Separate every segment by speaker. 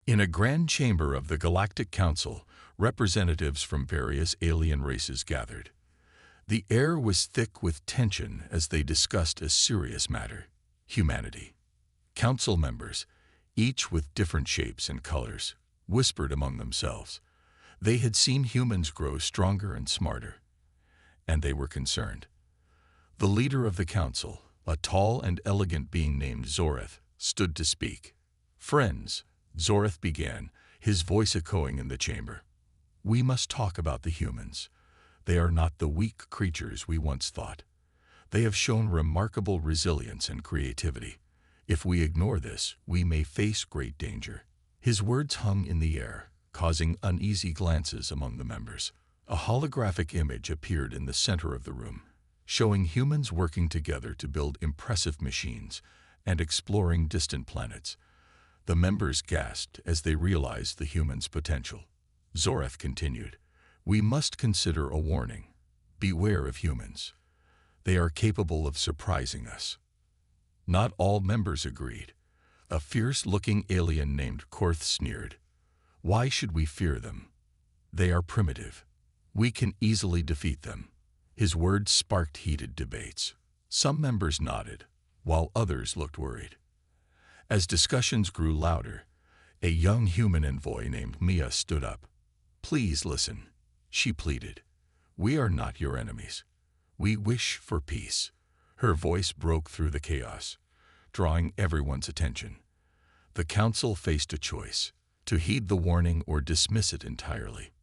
Speaker 1: In a grand chamber of the Galactic Council, representatives from various alien races gathered. The air was thick with tension as they discussed a serious matter: humanity. Council members, each with different shapes and colors, whispered among themselves. They had seen humans grow stronger and smarter, and they were concerned. The leader of the council, a tall and elegant being named Zoreth, stood to speak. "Friends," Zoreth began, his voice echoing in the chamber, "we must talk about the humans. They are not the weak creatures we once thought. They have shown remarkable resilience and creativity. If we ignore this, we may face great danger." His words hung in the air, causing uneasy glances among the members. A holographic image appeared in the center of the room, showing humans working together to build impressive machines and exploring distant planets. The members gasped as they realized the humans' potential. Zoreth continued, "We must consider a warning. Beware of humans. They are capable of surprising us." Not all members agreed. A fierce-looking alien named Korth sneered, "Why should we fear them? They are primitive. We can easily defeat them." His words sparked heated debates. Some members nodded, while others looked worried. As discussions grew louder, a young human envoy named Mia stood up. "Please listen," she pleaded. "We are not your enemies. We wish for peace." Her voice broke through the chaos, drawing everyone's attention. The council faced a choice: to heed the warning or dismiss it entirely.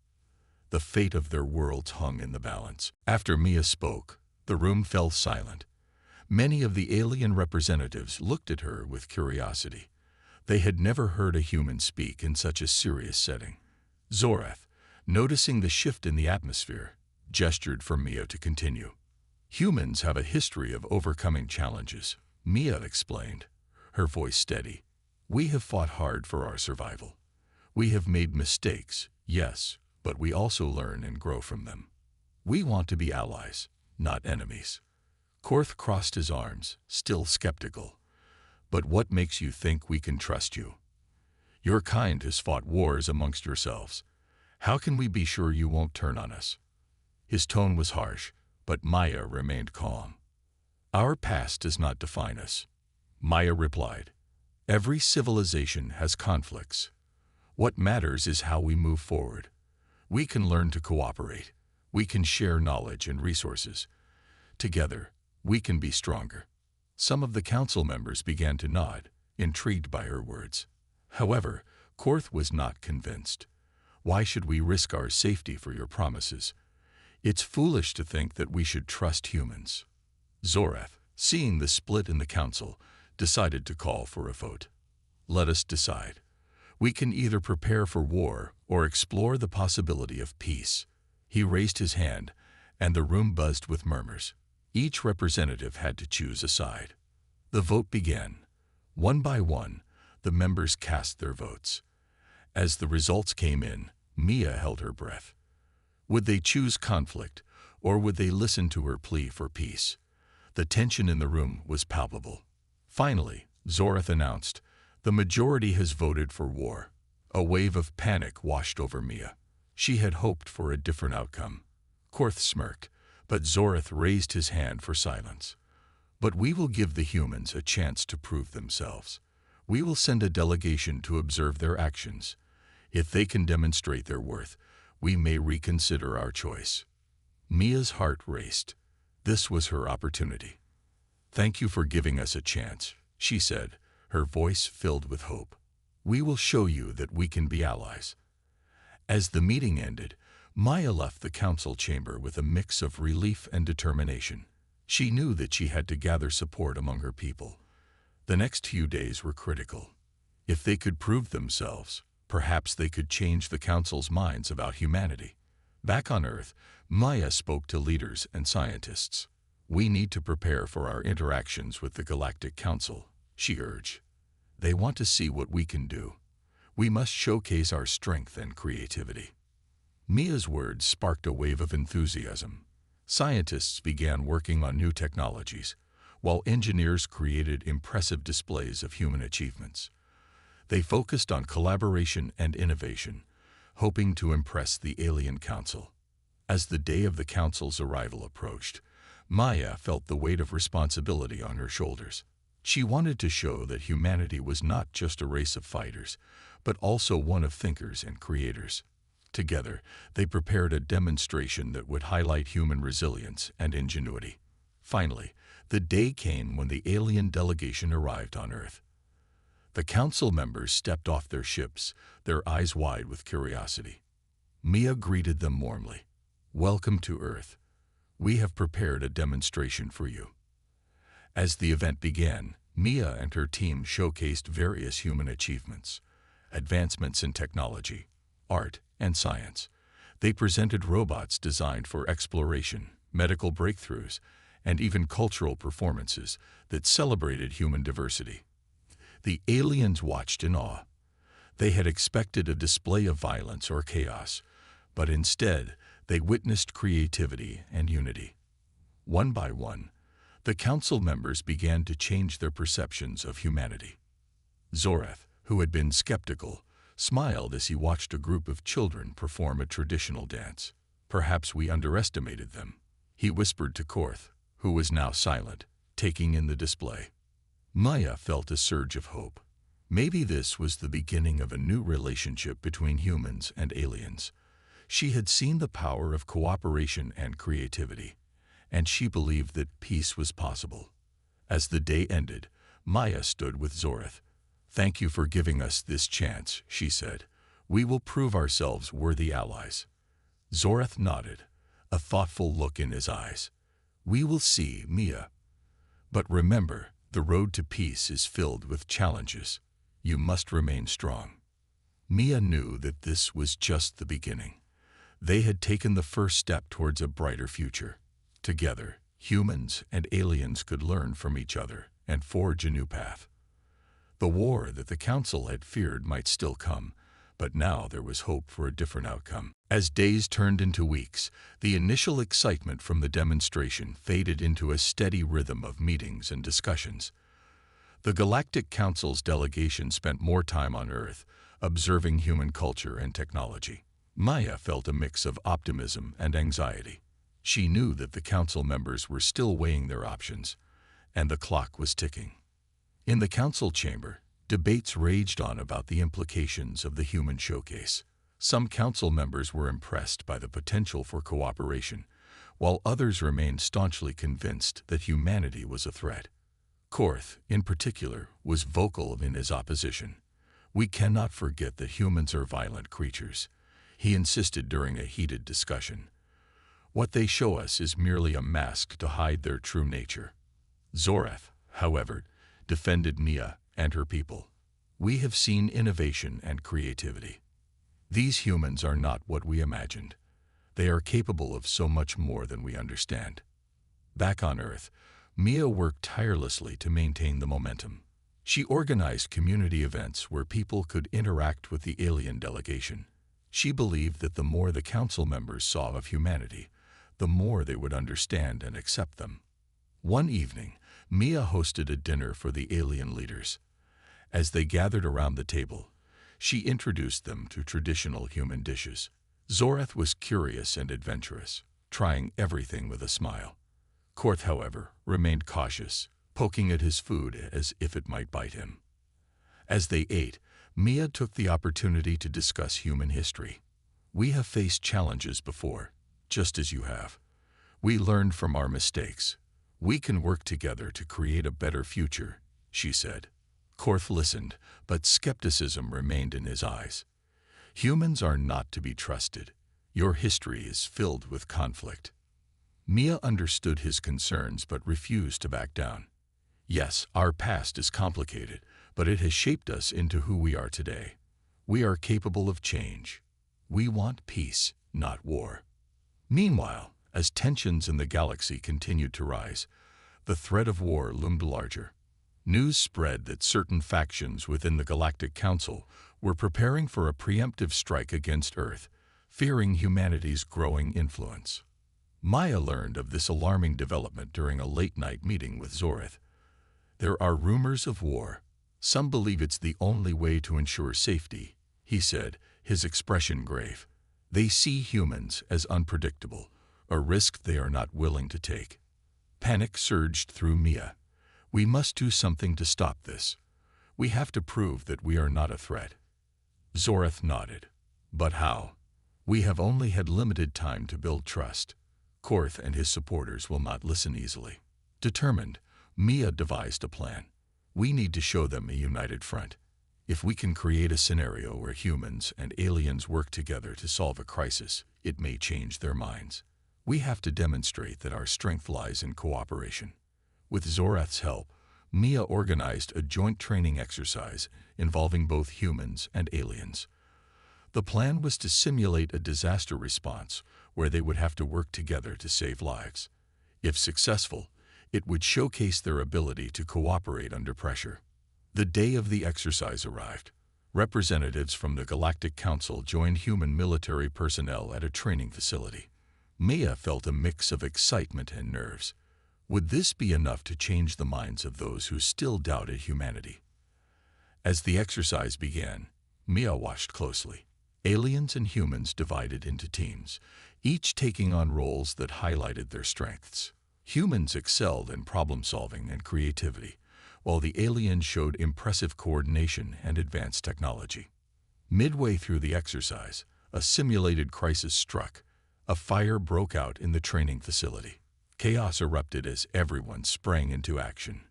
Speaker 1: The fate of their worlds hung in the balance. After Mia spoke, the room fell silent. Many of the alien representatives looked at her with curiosity. They had never heard a human speak in such a serious setting. Zoreth, noticing the shift in the atmosphere, gestured for Mia to continue. "Humans have a history of overcoming challenges," Mia explained, her voice steady. "We have fought hard for our survival. We have made mistakes, yes, but we also learn and grow from them. We want to be allies, not enemies." Korth crossed his arms, still skeptical. "But what makes you think we can trust you? Your kind has fought wars amongst yourselves. How can we be sure you won't turn on us?" His tone was harsh, but Maya remained calm. "Our past does not define us," Maya replied. "Every civilization has conflicts. What matters is how we move forward. We can learn to cooperate. We can share knowledge and resources. Together, we can be stronger." Some of the council members began to nod, intrigued by her words. However, Korth was not convinced. "Why should we risk our safety for your promises? It's foolish to think that we should trust humans." Zoreth, seeing the split in the council, decided to call for a vote. "Let us decide. We can either prepare for war or explore the possibility of peace." He raised his hand, and the room buzzed with murmurs. Each representative had to choose a side. The vote began. One by one, the members cast their votes. As the results came in, Mia held her breath. Would they choose conflict, or would they listen to her plea for peace? The tension in the room was palpable. Finally, Zoreth announced, "The majority has voted for war." A wave of panic washed over Mia. She had hoped for a different outcome. Korth smirked, but Zoreth raised his hand for silence. "But we will give the humans a chance to prove themselves. We will send a delegation to observe their actions. If they can demonstrate their worth, we may reconsider our choice." Mia's heart raced. This was her opportunity. "Thank you for giving us a chance," she said, her voice filled with hope. "We will show you that we can be allies." As the meeting ended, Maya left the council chamber with a mix of relief and determination. She knew that she had to gather support among her people. The next few days were critical. If they could prove themselves, perhaps they could change the council's minds about humanity. Back on Earth, Maya spoke to leaders and scientists. "We need to prepare for our interactions with the Galactic Council," she urged. "They want to see what we can do. We must showcase our strength and creativity." Mia's words sparked a wave of enthusiasm. Scientists began working on new technologies, while engineers created impressive displays of human achievements. They focused on collaboration and innovation, hoping to impress the alien council. As the day of the council's arrival approached, Maya felt the weight of responsibility on her shoulders. She wanted to show that humanity was not just a race of fighters, but also one of thinkers and creators. Together, they prepared a demonstration that would highlight human resilience and ingenuity. Finally, the day came when the alien delegation arrived on Earth. The council members stepped off their ships, their eyes wide with curiosity. Mia greeted them warmly. "Welcome to Earth. We have prepared a demonstration for you." As the event began, Mia and her team showcased various human achievements, advancements in technology, art, and science. They presented robots designed for exploration, medical breakthroughs, and even cultural performances that celebrated human diversity. The aliens watched in awe. They had expected a display of violence or chaos, but instead, they witnessed creativity and unity. One by one, the council members began to change their perceptions of humanity. Zorath, who had been skeptical, smiled as he watched a group of children perform a traditional dance. "Perhaps we underestimated them," he whispered to Korth, who was now silent, taking in the display. Maya felt a surge of hope. Maybe this was the beginning of a new relationship between humans and aliens. She had seen the power of cooperation and creativity, and she believed that peace was possible. As the day ended, Maya stood with Zorath. "Thank you for giving us this chance," she said. "We will prove ourselves worthy allies." Zorath nodded, a thoughtful look in his eyes. "We will see, Mia. But remember, the road to peace is filled with challenges. You must remain strong." Mia knew that this was just the beginning. They had taken the first step towards a brighter future. Together, humans and aliens could learn from each other and forge a new path. The war that the council had feared might still come, but now there was hope for a different outcome. As days turned into weeks, the initial excitement from the demonstration faded into a steady rhythm of meetings and discussions. The Galactic Council's delegation spent more time on Earth, observing human culture and technology. Maya felt a mix of optimism and anxiety. She knew that the council members were still weighing their options, and the clock was ticking. In the council chamber, debates raged on about the implications of the human showcase. Some council members were impressed by the potential for cooperation, while others remained staunchly convinced that humanity was a threat. Korth, in particular, was vocal in his opposition. "We cannot forget that humans are violent creatures," he insisted during a heated discussion. "What they show us is merely a mask to hide their true nature." Zorath, however, defended Mia and her people. "We have seen innovation and creativity. These humans are not what we imagined. They are capable of so much more than we understand." Back on Earth, Mia worked tirelessly to maintain the momentum. She organized community events where people could interact with the alien delegation. She believed that the more the council members saw of humanity, the more they would understand and accept them. One evening, Mia hosted a dinner for the alien leaders. As they gathered around the table, she introduced them to traditional human dishes. Zorath was curious and adventurous, trying everything with a smile. Korth, however, remained cautious, poking at his food as if it might bite him. As they ate, Mia took the opportunity to discuss human history. "We have faced challenges before, just as you have. We learned from our mistakes. We can work together to create a better future," she said. Korth listened, but skepticism remained in his eyes. "Humans are not to be trusted. Your history is filled with conflict." Mia understood his concerns but refused to back down. "Yes, our past is complicated, but it has shaped us into who we are today. We are capable of change. We want peace, not war." Meanwhile, as tensions in the galaxy continued to rise, the threat of war loomed larger. News spread that certain factions within the Galactic Council were preparing for a preemptive strike against Earth, fearing humanity's growing influence. Maya learned of this alarming development during a late-night meeting with Zorath. "There are rumors of war. Some believe it's the only way to ensure safety, he said, his expression grave. They see humans as unpredictable, a risk they are not willing to take. Panic surged through Mia. We must do something to stop this. We have to prove that we are not a threat. Zorath nodded. But how? We have only had limited time to build trust. Korth and his supporters will not listen easily. Determined, Mia devised a plan. We need to show them a united front. If we can create a scenario where humans and aliens work together to solve a crisis, it may change their minds. We have to demonstrate that our strength lies in cooperation. With Zorath's help, Mia organized a joint training exercise involving both humans and aliens. The plan was to simulate a disaster response where they would have to work together to save lives. If successful, it would showcase their ability to cooperate under pressure. The day of the exercise arrived. Representatives from the Galactic Council joined human military personnel at a training facility. Mia felt a mix of excitement and nerves. Would this be enough to change the minds of those who still doubted humanity? As the exercise began, Mia watched closely. Aliens and humans divided into teams, each taking on roles that highlighted their strengths. Humans excelled in problem-solving and creativity, while the aliens showed impressive coordination and advanced technology. Midway through the exercise, a simulated crisis struck. A fire broke out in the training facility. Chaos erupted as everyone sprang into action.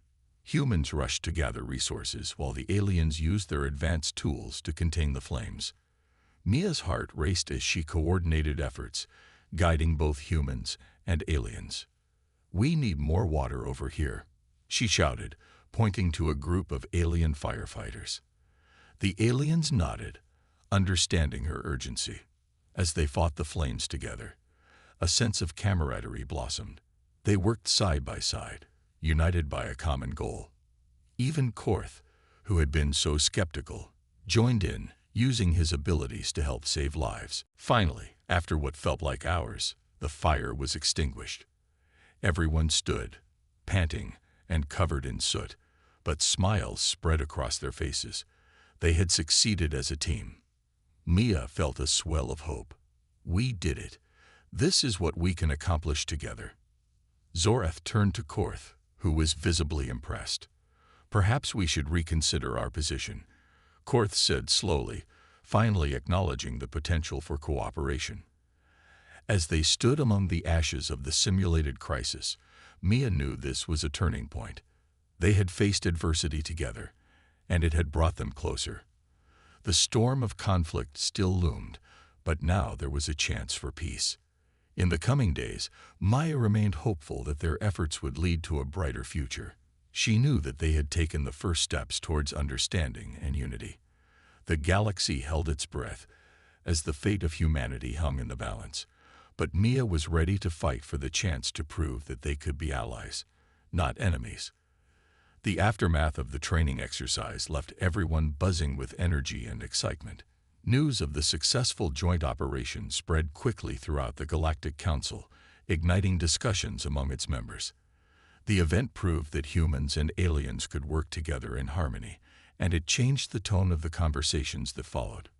Speaker 1: Humans rushed to gather resources while the aliens used their advanced tools to contain the flames. Mia's heart raced as she coordinated efforts, guiding both humans and aliens. "We need more water over here," she shouted, pointing to a group of alien firefighters. The aliens nodded, understanding her urgency. As they fought the flames together, a sense of camaraderie blossomed. They worked side by side, united by a common goal. Even Korth, who had been so skeptical, joined in, using his abilities to help save lives. Finally, after what felt like hours, the fire was extinguished. Everyone stood, panting and covered in soot, but smiles spread across their faces. They had succeeded as a team. Mia felt a swell of hope. We did it. This is what we can accomplish together. Zorath turned to Korth, who was visibly impressed. "Perhaps we should reconsider our position," Korth said slowly, finally acknowledging the potential for cooperation. As they stood among the ashes of the simulated crisis, Mia knew this was a turning point. They had faced adversity together, and it had brought them closer. The storm of conflict still loomed, but now there was a chance for peace. In the coming days, Maya remained hopeful that their efforts would lead to a brighter future. She knew that they had taken the first steps towards understanding and unity. The galaxy held its breath as the fate of humanity hung in the balance, but Mia was ready to fight for the chance to prove that they could be allies, not enemies. The aftermath of the training exercise left everyone buzzing with energy and excitement. News of the successful joint operation spread quickly throughout the Galactic Council, igniting discussions among its members. The event proved that humans and aliens could work together in harmony, and it changed the tone of the conversations that followed.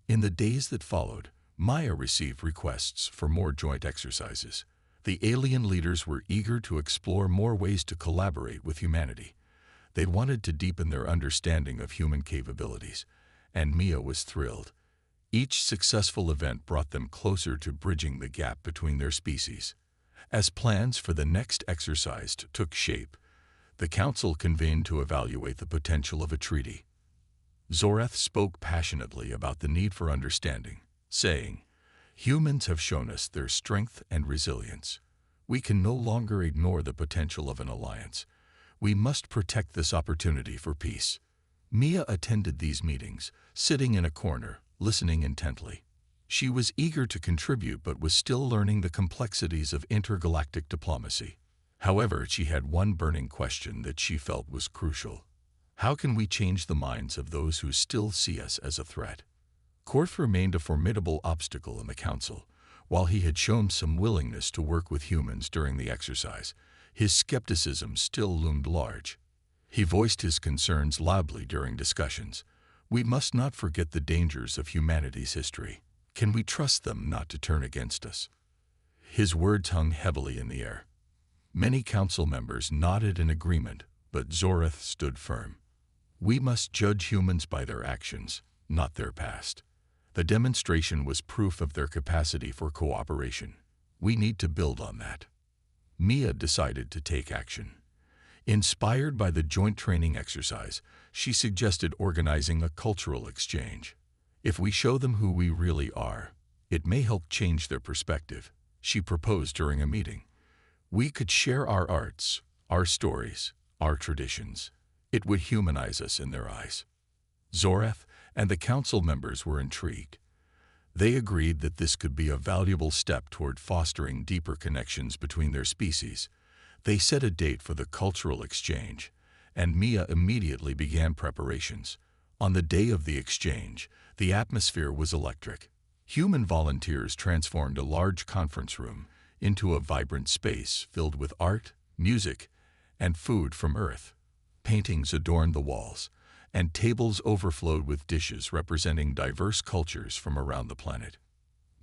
Speaker 1: In the days that followed, Maya received requests for more joint exercises. The alien leaders were eager to explore more ways to collaborate with humanity. They wanted to deepen their understanding of human capabilities, and Mia was thrilled. Each successful event brought them closer to bridging the gap between their species. As plans for the next exercise took shape, the Council convened to evaluate the potential of a treaty. Zorath spoke passionately about the need for understanding, saying, "Humans have shown us their strength and resilience. We can no longer ignore the potential of an alliance. We must protect this opportunity for peace." Mia attended these meetings, sitting in a corner, listening intently. She was eager to contribute but was still learning the complexities of intergalactic diplomacy. However, she had one burning question that she felt was crucial. How can we change the minds of those who still see us as a threat? Korth remained a formidable obstacle in the Council. While he had shown some willingness to work with humans during the exercise, his skepticism still loomed large. He voiced his concerns loudly during discussions. We must not forget the dangers of humanity's history. Can we trust them not to turn against us? His words hung heavily in the air. Many council members nodded in agreement, but Zorath stood firm. We must judge humans by their actions, not their past. The demonstration was proof of their capacity for cooperation. We need to build on that. Mia decided to take action. Inspired by the joint training exercise, she suggested organizing a cultural exchange. If we show them who we really are, it may help change their perspective, she proposed during a meeting. We could share our arts, our stories, our traditions. It would humanize us in their eyes. Zorath and the council members were intrigued. They agreed that this could be a valuable step toward fostering deeper connections between their species. They set a date for the cultural exchange, and Mia immediately began preparations. On the day of the exchange, the atmosphere was electric. Human volunteers transformed a large conference room into a vibrant space filled with art, music, and food from Earth. Paintings adorned the walls, and tables overflowed with dishes representing diverse cultures from around the planet.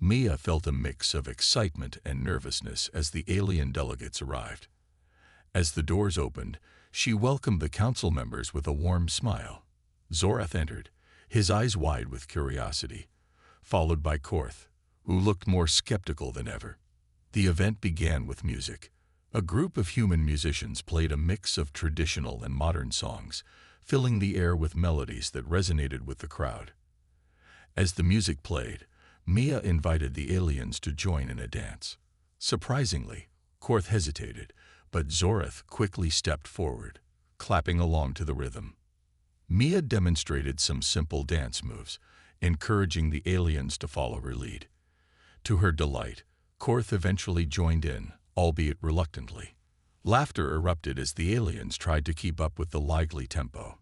Speaker 1: Mia felt a mix of excitement and nervousness as the alien delegates arrived. As the doors opened, she welcomed the council members with a warm smile. Zorath entered, his eyes wide with curiosity, followed by Korth, who looked more skeptical than ever. The event began with music. A group of human musicians played a mix of traditional and modern songs, filling the air with melodies that resonated with the crowd. As the music played, Mia invited the aliens to join in a dance. Surprisingly, Korth hesitated, but Zorath quickly stepped forward, clapping along to the rhythm. Mia demonstrated some simple dance moves, encouraging the aliens to follow her lead. To her delight, Korth eventually joined in, albeit reluctantly. Laughter erupted as the aliens tried to keep up with the lively tempo.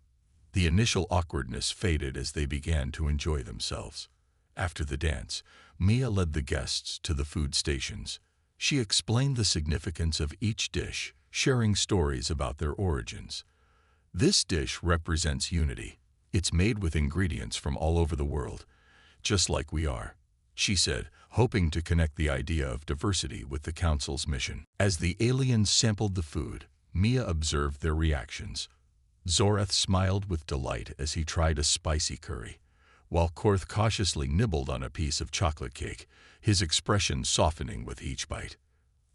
Speaker 1: The initial awkwardness faded as they began to enjoy themselves. After the dance, Mia led the guests to the food stations. She explained the significance of each dish, sharing stories about their origins. This dish represents unity. It's made with ingredients from all over the world, just like we are, she said, hoping to connect the idea of diversity with the council's mission. As the aliens sampled the food, Mia observed their reactions. Zorath smiled with delight as he tried a spicy curry, while Korth cautiously nibbled on a piece of chocolate cake, his expression softening with each bite.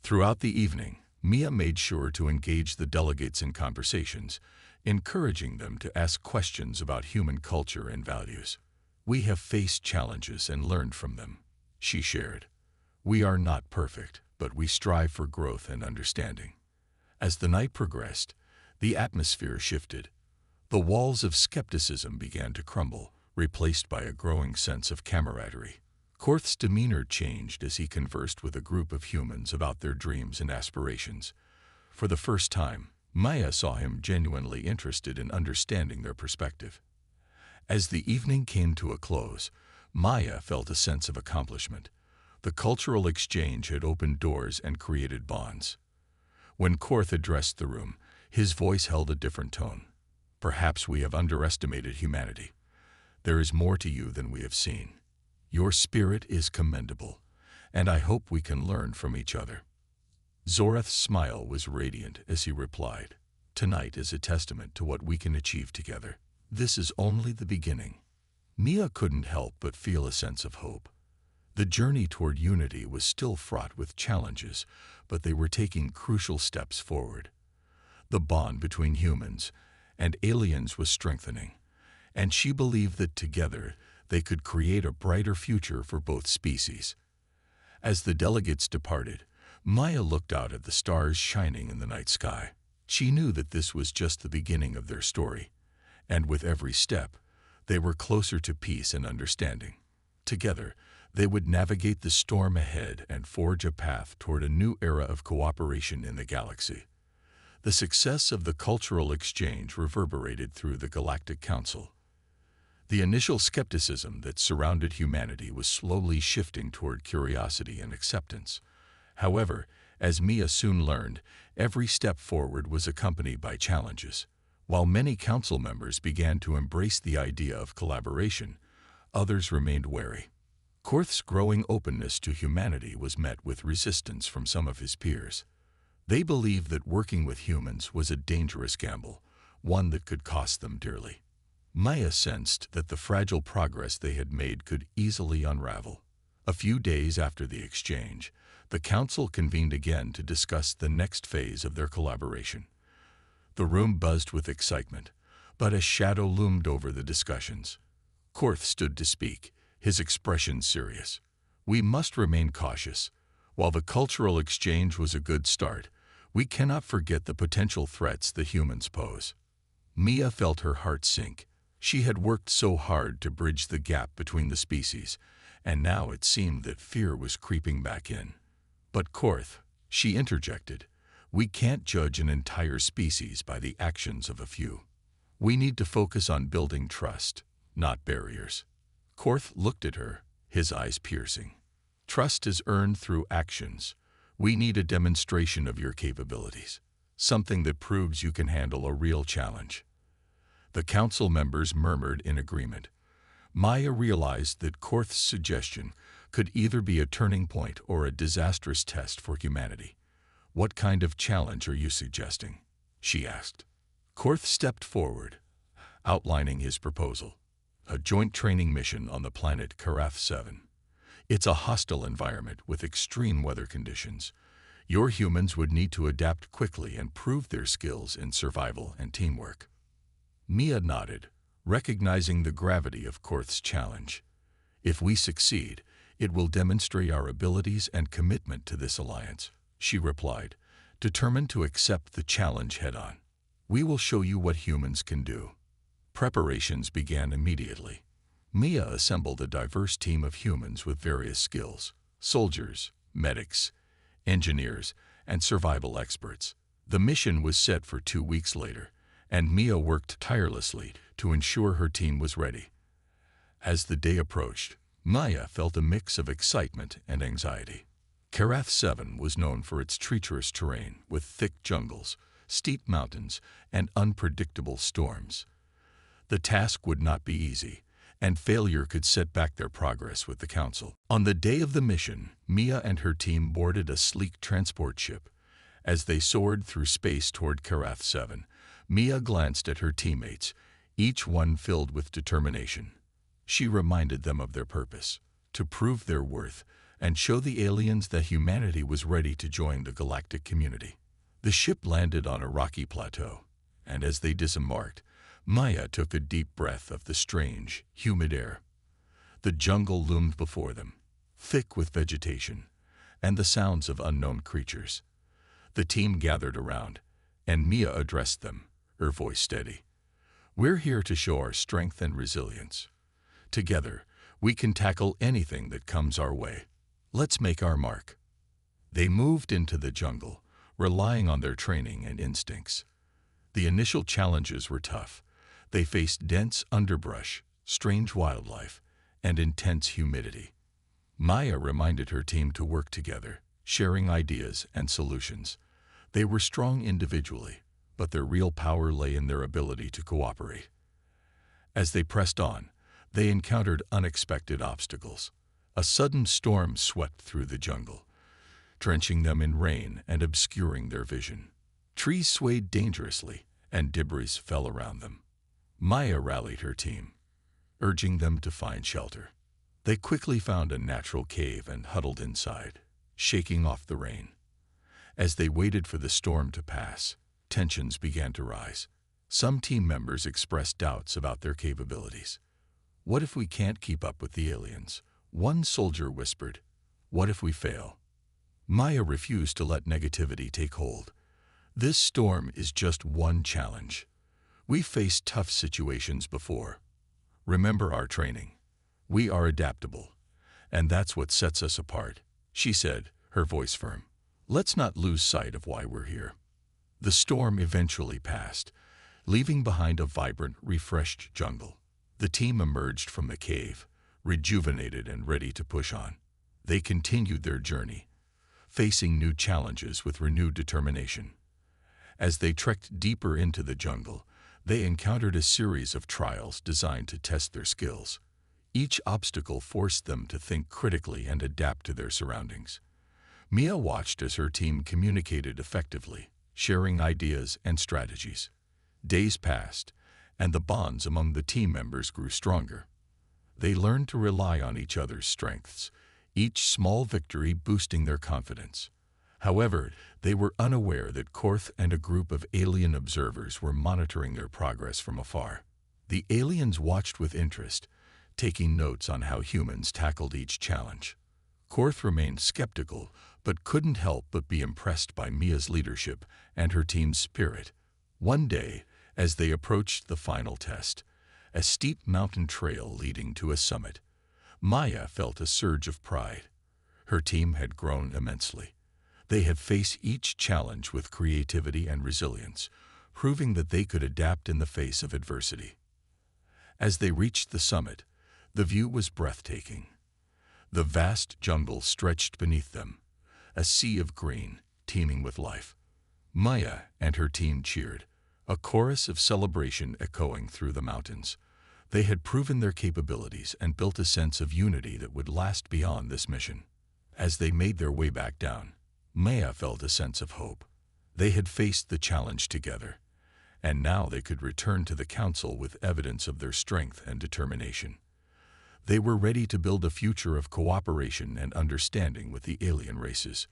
Speaker 1: Throughout the evening, Mia made sure to engage the delegates in conversations, encouraging them to ask questions about human culture and values. We have faced challenges and learned from them, she shared. We are not perfect, but we strive for growth and understanding. As the night progressed, the atmosphere shifted. The walls of skepticism began to crumble, replaced by a growing sense of camaraderie. Korth's demeanor changed as he conversed with a group of humans about their dreams and aspirations. For the first time, Maya saw him genuinely interested in understanding their perspective. As the evening came to a close, Maya felt a sense of accomplishment. The cultural exchange had opened doors and created bonds. When Korth addressed the room, his voice held a different tone. Perhaps we have underestimated humanity. There is more to you than we have seen. Your spirit is commendable, and I hope we can learn from each other. Zorath's smile was radiant as he replied, Tonight is a testament to what we can achieve together. This is only the beginning. Mia couldn't help but feel a sense of hope. The journey toward unity was still fraught with challenges, but they were taking crucial steps forward. The bond between humans and aliens was strengthening, and she believed that together they could create a brighter future for both species. As the delegates departed, Maya looked out at the stars shining in the night sky. She knew that this was just the beginning of their story, and with every step, they were closer to peace and understanding. Together, they would navigate the storm ahead and forge a path toward a new era of cooperation in the galaxy. The success of the cultural exchange reverberated through the Galactic Council. The initial skepticism that surrounded humanity was slowly shifting toward curiosity and acceptance. However, as Mia soon learned, every step forward was accompanied by challenges. While many council members began to embrace the idea of collaboration, others remained wary. Korth's growing openness to humanity was met with resistance from some of his peers. They believed that working with humans was a dangerous gamble, one that could cost them dearly. Maya sensed that the fragile progress they had made could easily unravel. A few days after the exchange, the council convened again to discuss the next phase of their collaboration. The room buzzed with excitement, but a shadow loomed over the discussions. Korth stood to speak, his expression serious. We must remain cautious. While the cultural exchange was a good start, we cannot forget the potential threats the humans pose. Mia felt her heart sink. She had worked so hard to bridge the gap between the species, and now it seemed that fear was creeping back in. But Korth, she interjected, we can't judge an entire species by the actions of a few. We need to focus on building trust, not barriers. Korth looked at her, his eyes piercing. Trust is earned through actions. We need a demonstration of your capabilities, something that proves you can handle a real challenge. The council members murmured in agreement. Maya realized that Korth's suggestion could either be a turning point or a disastrous test for humanity. What kind of challenge are you suggesting? She asked. Korth stepped forward, outlining his proposal. A joint training mission on the planet Karath 7. It's a hostile environment with extreme weather conditions. Your humans would need to adapt quickly and prove their skills in survival and teamwork. Mia nodded, recognizing the gravity of Korth's challenge. If we succeed, it will demonstrate our abilities and commitment to this alliance, she replied, determined to accept the challenge head-on. We will show you what humans can do. Preparations began immediately. Mia assembled a diverse team of humans with various skills: soldiers, medics, engineers, and survival experts. The mission was set for 2 weeks later, and Mia worked tirelessly to ensure her team was ready. As the day approached, Maya felt a mix of excitement and anxiety. Karath 7 was known for its treacherous terrain with thick jungles, steep mountains, and unpredictable storms. The task would not be easy, and failure could set back their progress with the council. On the day of the mission, Mia and her team boarded a sleek transport ship. As they soared through space toward Karath 7, Mia glanced at her teammates, each one filled with determination. She reminded them of their purpose, to prove their worth and show the aliens that humanity was ready to join the galactic community. The ship landed on a rocky plateau, and as they disembarked, Maya took a deep breath of the strange, humid air. The jungle loomed before them, thick with vegetation, and the sounds of unknown creatures. The team gathered around, and Mia addressed them, her voice steady. We're here to show our strength and resilience. Together, we can tackle anything that comes our way. Let's make our mark. They moved into the jungle, relying on their training and instincts. The initial challenges were tough. They faced dense underbrush, strange wildlife, and intense humidity. Maya reminded her team to work together, sharing ideas and solutions. They were strong individually, but their real power lay in their ability to cooperate. As they pressed on, they encountered unexpected obstacles. A sudden storm swept through the jungle, drenching them in rain and obscuring their vision. Trees swayed dangerously, and debris fell around them. Maya rallied her team, urging them to find shelter. They quickly found a natural cave and huddled inside, shaking off the rain. As they waited for the storm to pass, tensions began to rise. Some team members expressed doubts about their capabilities. What if we can't keep up with the aliens? One soldier whispered. What if we fail? Maya refused to let negativity take hold. This storm is just one challenge. We've faced tough situations before. Remember our training. We are adaptable, and that's what sets us apart, she said, her voice firm. Let's not lose sight of why we're here. The storm eventually passed, leaving behind a vibrant, refreshed jungle. The team emerged from the cave, rejuvenated and ready to push on. They continued their journey, facing new challenges with renewed determination. As they trekked deeper into the jungle, They encountered a series of trials designed to test their skills. Each obstacle forced them to think critically and adapt to their surroundings. Mia watched as her team communicated effectively, sharing ideas and strategies. Days passed, and the bonds among the team members grew stronger. They learned to rely on each other's strengths, each small victory boosting their confidence. However, they were unaware that Korth and a group of alien observers were monitoring their progress from afar. The aliens watched with interest, taking notes on how humans tackled each challenge. Korth remained skeptical, but couldn't help but be impressed by Mia's leadership and her team's spirit. One day, as they approached the final test, a steep mountain trail leading to a summit, Maya felt a surge of pride. Her team had grown immensely. They had faced each challenge with creativity and resilience, proving that they could adapt in the face of adversity. As they reached the summit, the view was breathtaking. The vast jungle stretched beneath them, a sea of green, teeming with life. Maya and her team cheered, a chorus of celebration echoing through the mountains. They had proven their capabilities and built a sense of unity that would last beyond this mission. As they made their way back down, Maya felt a sense of hope. They had faced the challenge together, and now they could return to the council with evidence of their strength and determination. They were ready to build a future of cooperation and understanding with the alien races.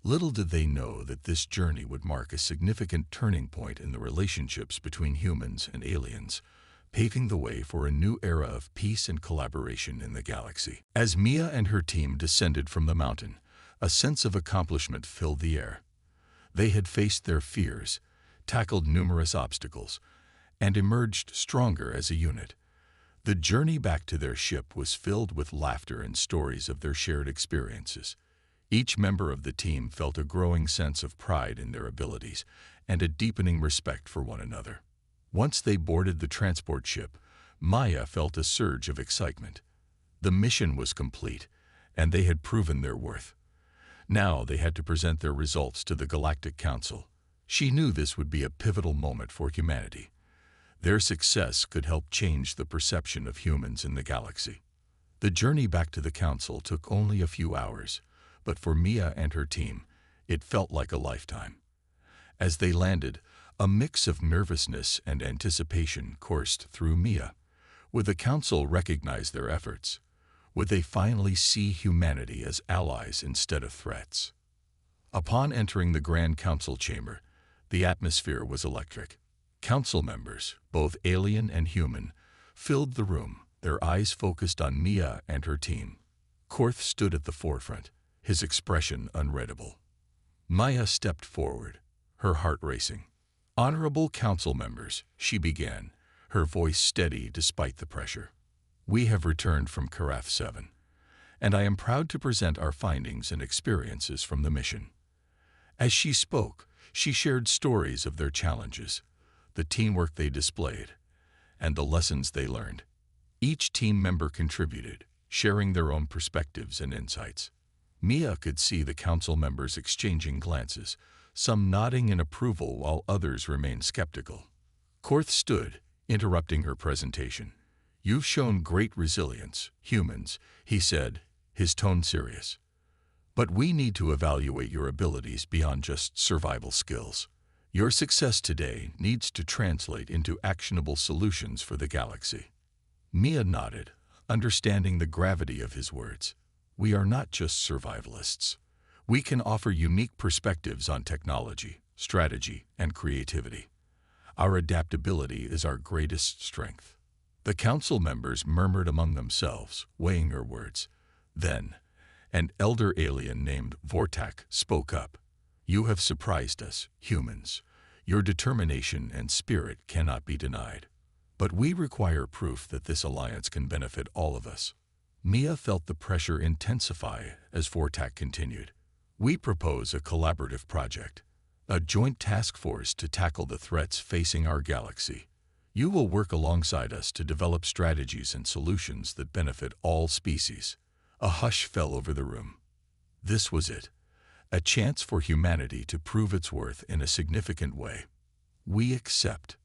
Speaker 1: Little did they know that this journey would mark a significant turning point in the relationships between humans and aliens, paving the way for a new era of peace and collaboration in the galaxy. As Mia and her team descended from the mountain, a sense of accomplishment filled the air. They had faced their fears, tackled numerous obstacles, and emerged stronger as a unit. The journey back to their ship was filled with laughter and stories of their shared experiences. Each member of the team felt a growing sense of pride in their abilities and a deepening respect for one another. Once they boarded the transport ship, Maya felt a surge of excitement. The mission was complete, and they had proven their worth. Now they had to present their results to the Galactic Council. She knew this would be a pivotal moment for humanity. Their success could help change the perception of humans in the galaxy. The journey back to the council took only a few hours, but for Mia and her team, it felt like a lifetime. As they landed, a mix of nervousness and anticipation coursed through Mia. Would the council recognize their efforts? Would they finally see humanity as allies instead of threats? Upon entering the Grand Council chamber, the atmosphere was electric. Council members, both alien and human, filled the room, their eyes focused on Mia and her team. Korth stood at the forefront, his expression unreadable. Maya stepped forward, her heart racing. "Honorable council members," she began, her voice steady despite the pressure. "We have returned from Karath 7, and I am proud to present our findings and experiences from the mission." As she spoke, she shared stories of their challenges, the teamwork they displayed, and the lessons they learned. Each team member contributed, sharing their own perspectives and insights. Mia could see the council members exchanging glances, some nodding in approval while others remained skeptical. Korth stood, interrupting her presentation. "You've shown great resilience, humans," he said, his tone serious. "But we need to evaluate your abilities beyond just survival skills. Your success today needs to translate into actionable solutions for the galaxy." Mia nodded, understanding the gravity of his words. "We are not just survivalists. We can offer unique perspectives on technology, strategy, and creativity. Our adaptability is our greatest strength." The council members murmured among themselves, weighing her words. Then, an elder alien named Vortak spoke up. "You have surprised us, humans. Your determination and spirit cannot be denied. But we require proof that this alliance can benefit all of us." Mia felt the pressure intensify as Vortak continued. "We propose a collaborative project, a joint task force to tackle the threats facing our galaxy. You will work alongside us to develop strategies and solutions that benefit all species." A hush fell over the room. This was it, a chance for humanity to prove its worth in a significant way. "We accept."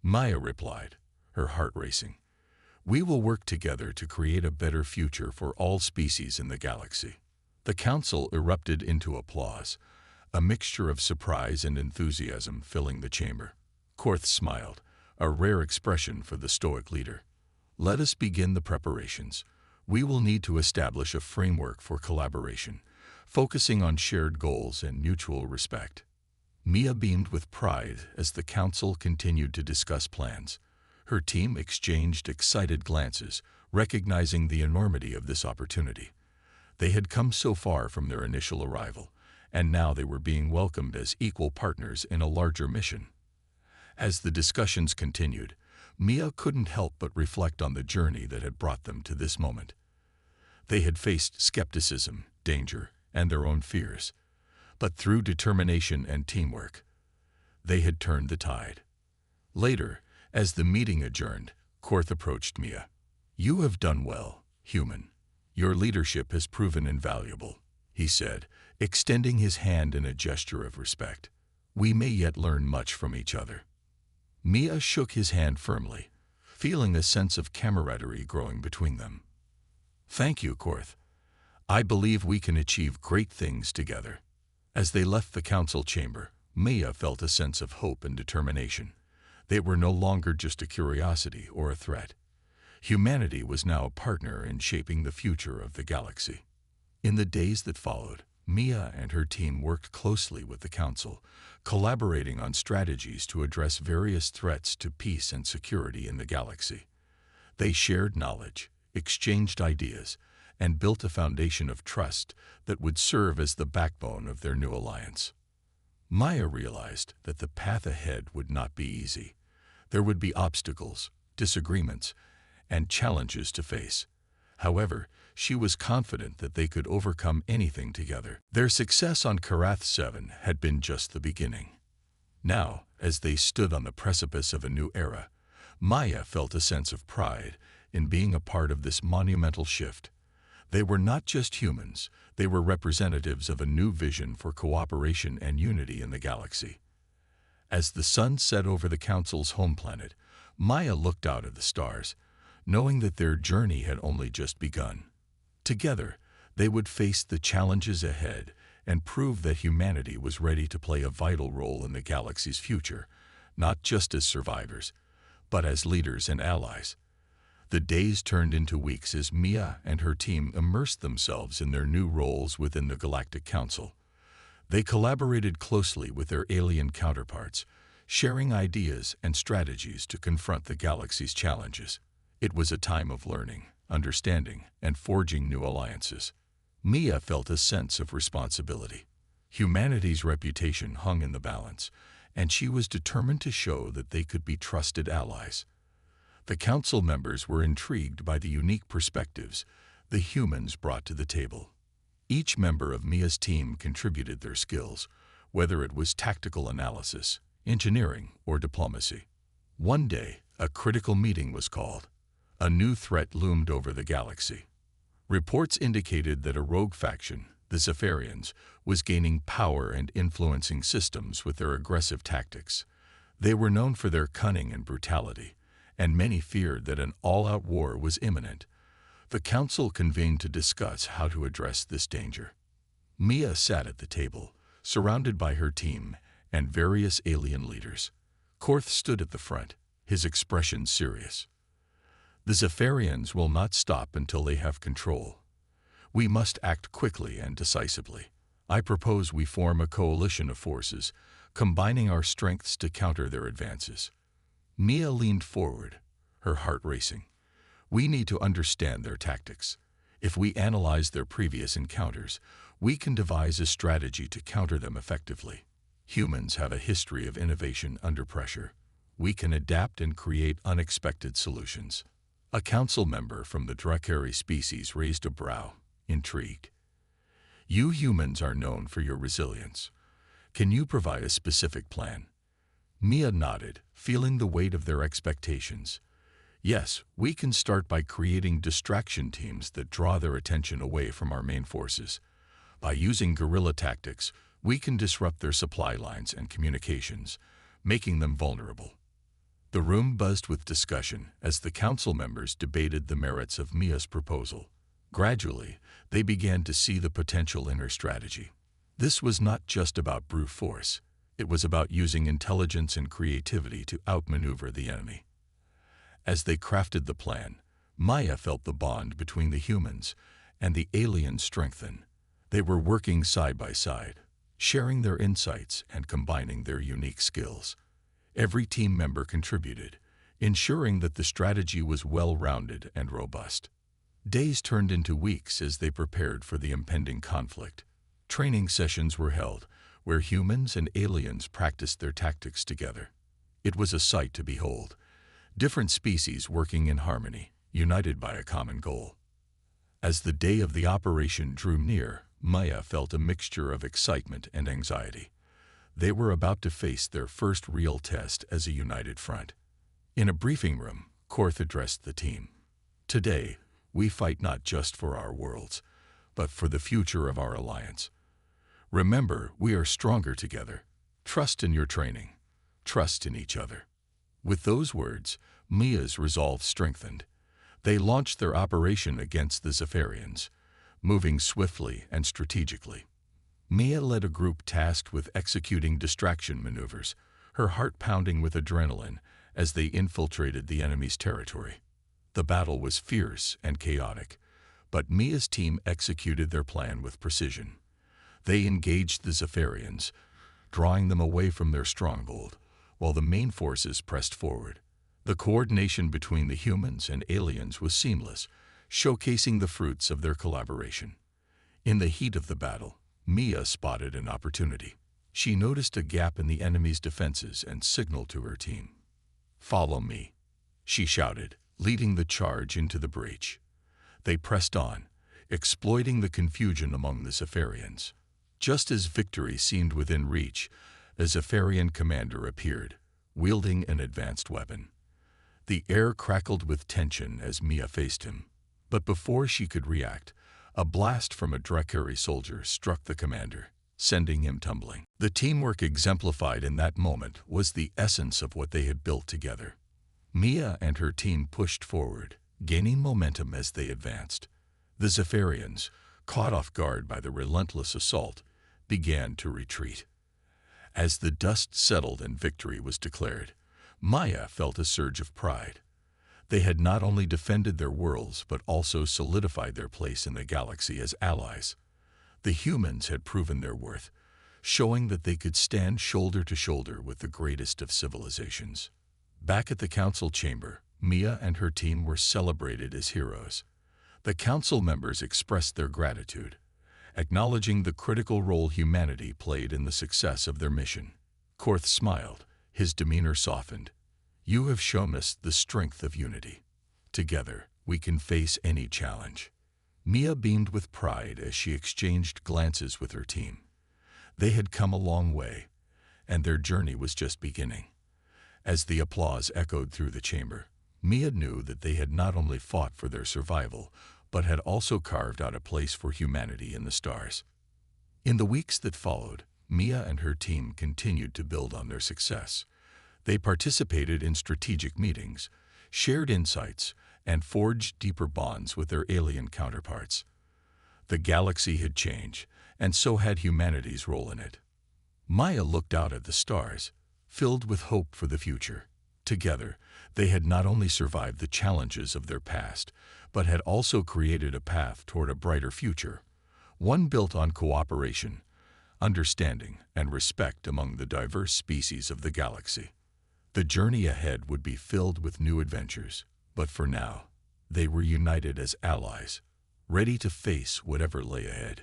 Speaker 1: Maya replied, her heart racing. We will work together to create a better future for all species in the galaxy. The council erupted into applause, a mixture of surprise and enthusiasm filling the chamber. Korth smiled, a rare expression for the stoic leader. Let us begin the preparations. We will need to establish a framework for collaboration, focusing on shared goals and mutual respect. Mia beamed with pride as the council continued to discuss plans. Her team exchanged excited glances, recognizing the enormity of this opportunity. They had come so far from their initial arrival, and now they were being welcomed as equal partners in a larger mission. As the discussions continued, Mia couldn't help but reflect on the journey that had brought them to this moment. They had faced skepticism, danger, and their own fears, but through determination and teamwork, they had turned the tide. Later, as the meeting adjourned, Korth approached Mia. You have done well, human. Your leadership has proven invaluable, he said, extending his hand in a gesture of respect. We may yet learn much from each other. Mia shook his hand firmly, feeling a sense of camaraderie growing between them. Thank you, Korth. I believe we can achieve great things together. As they left the council chamber, Mia felt a sense of hope and determination. They were no longer just a curiosity or a threat. Humanity was now a partner in shaping the future of the galaxy. In the days that followed, Mia and her team worked closely with the council, collaborating on strategies to address various threats to peace and security in the galaxy. They shared knowledge, exchanged ideas, and built a foundation of trust that would serve as the backbone of their new alliance. Maya realized that the path ahead would not be easy. There would be obstacles, disagreements, and challenges to face. However, she was confident that they could overcome anything together. Their success on Karath 7 had been just the beginning. Now, as they stood on the precipice of a new era, Maya felt a sense of pride in being a part of this monumental shift. They were not just humans, they were representatives of a new vision for cooperation and unity in the galaxy. As the sun set over the Council's home planet, Maya looked out at the stars, knowing that their journey had only just begun. Together, they would face the challenges ahead and prove that humanity was ready to play a vital role in the galaxy's future, not just as survivors, but as leaders and allies. The days turned into weeks as Mia and her team immersed themselves in their new roles within the Galactic Council. They collaborated closely with their alien counterparts, sharing ideas and strategies to confront the galaxy's challenges. It was a time of learning, understanding, and forging new alliances. Mia felt a sense of responsibility. Humanity's reputation hung in the balance, and she was determined to show that they could be trusted allies. The council members were intrigued by the unique perspectives the humans brought to the table. Each member of Mia's team contributed their skills, whether it was tactical analysis, engineering, or diplomacy. One day, a critical meeting was called. A new threat loomed over the galaxy. Reports indicated that a rogue faction, the Zephyrians, was gaining power and influencing systems with their aggressive tactics. They were known for their cunning and brutality, and many feared that an all-out war was imminent. The council convened to discuss how to address this danger. Mia sat at the table, surrounded by her team and various alien leaders. Korth stood at the front, his expression serious. The Zephyrians will not stop until they have control. We must act quickly and decisively. I propose we form a coalition of forces, combining our strengths to counter their advances. Mia leaned forward, her heart racing. We need to understand their tactics. If we analyze their previous encounters, we can devise a strategy to counter them effectively. Humans have a history of innovation under pressure. We can adapt and create unexpected solutions. A council member from the Drakari species raised a brow, intrigued. You humans are known for your resilience. Can you provide a specific plan? Mia nodded, feeling the weight of their expectations. Yes, we can start by creating distraction teams that draw their attention away from our main forces. By using guerrilla tactics, we can disrupt their supply lines and communications, making them vulnerable. The room buzzed with discussion as the council members debated the merits of Mia's proposal. Gradually, they began to see the potential in her strategy. This was not just about brute force. It was about using intelligence and creativity to outmaneuver the enemy. As they crafted the plan, Maya felt the bond between the humans and the aliens strengthen. They were working side by side, sharing their insights and combining their unique skills. Every team member contributed, ensuring that the strategy was well-rounded and robust. Days turned into weeks as they prepared for the impending conflict. Training sessions were held, where humans and aliens practiced their tactics together. It was a sight to behold. Different species working in harmony, united by a common goal. As the day of the operation drew near, Maya felt a mixture of excitement and anxiety. They were about to face their first real test as a united front. In a briefing room, Korth addressed the team. Today, we fight not just for our worlds, but for the future of our alliance. Remember, we are stronger together. Trust in your training. Trust in each other. With those words, Mia's resolve strengthened. They launched their operation against the Zephyrians, moving swiftly and strategically. Mia led a group tasked with executing distraction maneuvers, her heart pounding with adrenaline as they infiltrated the enemy's territory. The battle was fierce and chaotic, but Mia's team executed their plan with precision. They engaged the Zephyrians, drawing them away from their stronghold, while the main forces pressed forward. The coordination between the humans and aliens was seamless, showcasing the fruits of their collaboration. In the heat of the battle, Mia spotted an opportunity. She noticed a gap in the enemy's defenses and signaled to her team. "Follow me," she shouted, leading the charge into the breach. They pressed on, exploiting the confusion among the Zephyrians. Just as victory seemed within reach, a Zephyrian commander appeared, wielding an advanced weapon. The air crackled with tension as Mia faced him. But before she could react, a blast from a Drakari soldier struck the commander, sending him tumbling. The teamwork exemplified in that moment was the essence of what they had built together. Mia and her team pushed forward, gaining momentum as they advanced. The Zephyrians, caught off guard by the relentless assault, began to retreat. As the dust settled and victory was declared, Maya felt a surge of pride. They had not only defended their worlds but also solidified their place in the galaxy as allies. The humans had proven their worth, showing that they could stand shoulder to shoulder with the greatest of civilizations. Back at the council chamber, Mia and her team were celebrated as heroes. The council members expressed their gratitude, acknowledging the critical role humanity played in the success of their mission. Korth smiled, his demeanor softened. "You have shown us the strength of unity. Together, we can face any challenge." Mia beamed with pride as she exchanged glances with her team. They had come a long way, and their journey was just beginning. As the applause echoed through the chamber, Mia knew that they had not only fought for their survival, but had also carved out a place for humanity in the stars. In the weeks that followed, Mia and her team continued to build on their success. They participated in strategic meetings, shared insights, and forged deeper bonds with their alien counterparts. The galaxy had changed, and so had humanity's role in it. Maya looked out at the stars, filled with hope for the future. Together, they had not only survived the challenges of their past, but had also created a path toward a brighter future, one built on cooperation, understanding, and respect among the diverse species of the galaxy. The journey ahead would be filled with new adventures, but for now, they were united as allies, ready to face whatever lay ahead.